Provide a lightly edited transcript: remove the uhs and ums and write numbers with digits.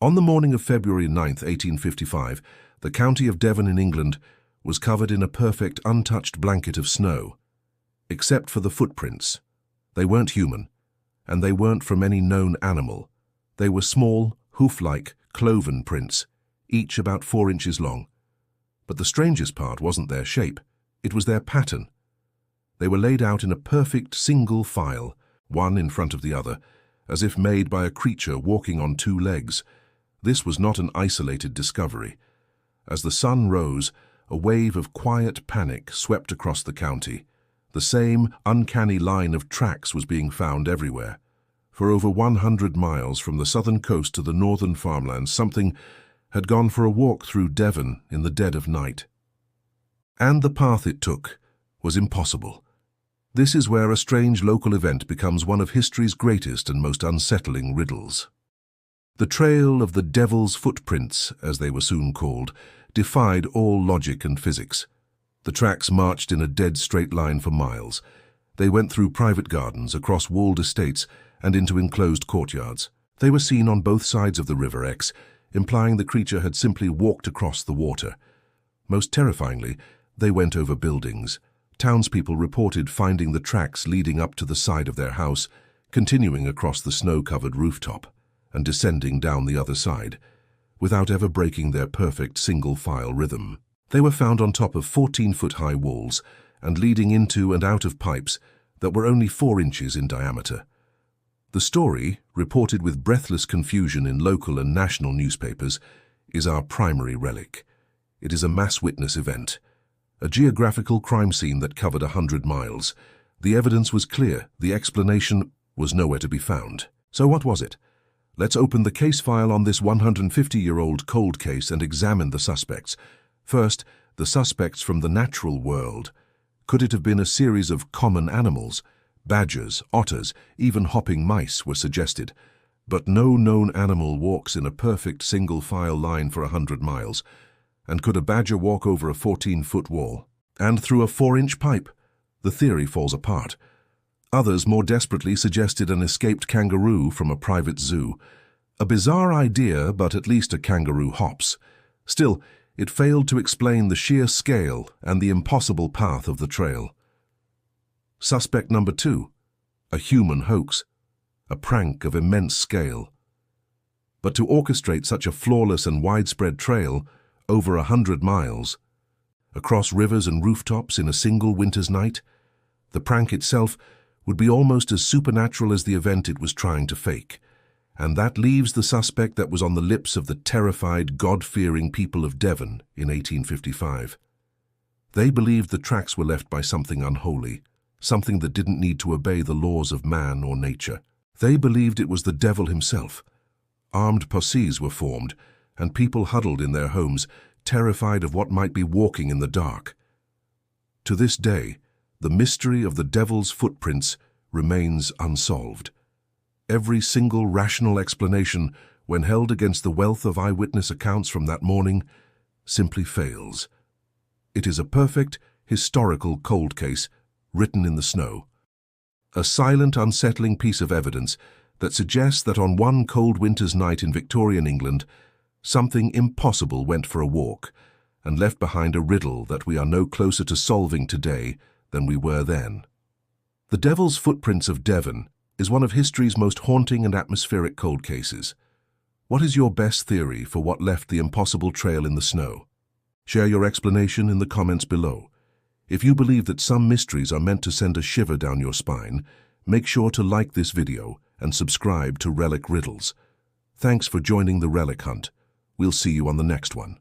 On the morning of February 9th, 1855, the county of Devon in England was covered in a perfect, untouched blanket of snow, except for the footprints. They weren't human, and they weren't from any known animal. They were small, hoof-like, cloven prints, each about 4 inches long. But the strangest part wasn't their shape, it was their pattern. They were laid out in a perfect single file, one in front of the other, as if made by a creature walking on 2 legs. This was not an isolated discovery. As the sun rose, a wave of quiet panic swept across the county. The same uncanny line of tracks was being found everywhere. For over 100 miles from the southern coast to the northern farmlands, something had gone for a walk through Devon in the dead of night. And the path it took was impossible. This is where a strange local event becomes one of history's greatest and most unsettling riddles. The trail of the devil's footprints, as they were soon called, defied all logic and physics. The tracks marched in a dead straight line for miles. They went through private gardens, across walled estates, and into enclosed courtyards. They were seen on both sides of the River Exe, implying the creature had simply walked across the water. Most terrifyingly, they went over buildings. Townspeople reported finding the tracks leading up to the side of their house, continuing across the snow-covered rooftop, and descending down the other side, without ever breaking their perfect single-file rhythm. They were found on top of 14-foot-high walls and leading into and out of pipes that were only 4 inches in diameter. The story, reported with breathless confusion in local and national newspapers, is our primary relic. It is a mass witness event, a geographical crime scene that covered 100 miles. The evidence was clear, the explanation was nowhere to be found. So what was it? Let's open the case file on this 150-year-old cold case and examine the suspects. First, the suspects from the natural world. Could it have been a series of common animals? Badgers, otters, even hopping mice were suggested. But no known animal walks in a perfect single-file line for 100 miles. And could a badger walk over a 14-foot wall? And through a 4-inch pipe? The theory falls apart. Others more desperately suggested an escaped kangaroo from a private zoo. A bizarre idea, but at least a kangaroo hops. Still, it failed to explain the sheer scale and the impossible path of the trail. Suspect number 2, a human hoax, a prank of immense scale. But to orchestrate such a flawless and widespread trail, over 100 miles, across rivers and rooftops in a single winter's night, the prank itself would be almost as supernatural as the event it was trying to fake. And that leaves the suspect that was on the lips of the terrified, God-fearing people of Devon in 1855. They believed the tracks were left by something unholy, something that didn't need to obey the laws of man or nature. They believed it was the devil himself. Armed posses were formed, and people huddled in their homes, terrified of what might be walking in the dark. To this day, the mystery of the devil's footprints remains unsolved. Every single rational explanation, when held against the wealth of eyewitness accounts from that morning, simply fails. It is a perfect, historical cold case written in the snow. A silent, unsettling piece of evidence that suggests that on one cold winter's night in Victorian England, something impossible went for a walk and left behind a riddle that we are no closer to solving today than we were then. The Devil's Footprints of Devon is one of history's most haunting and atmospheric cold cases. What is your best theory for what left the impossible trail in the snow? Share your explanation in the comments below. If you believe that some mysteries are meant to send a shiver down your spine, make sure to like this video and subscribe to Relic Riddles. Thanks for joining the relic hunt. We'll see you on the next one.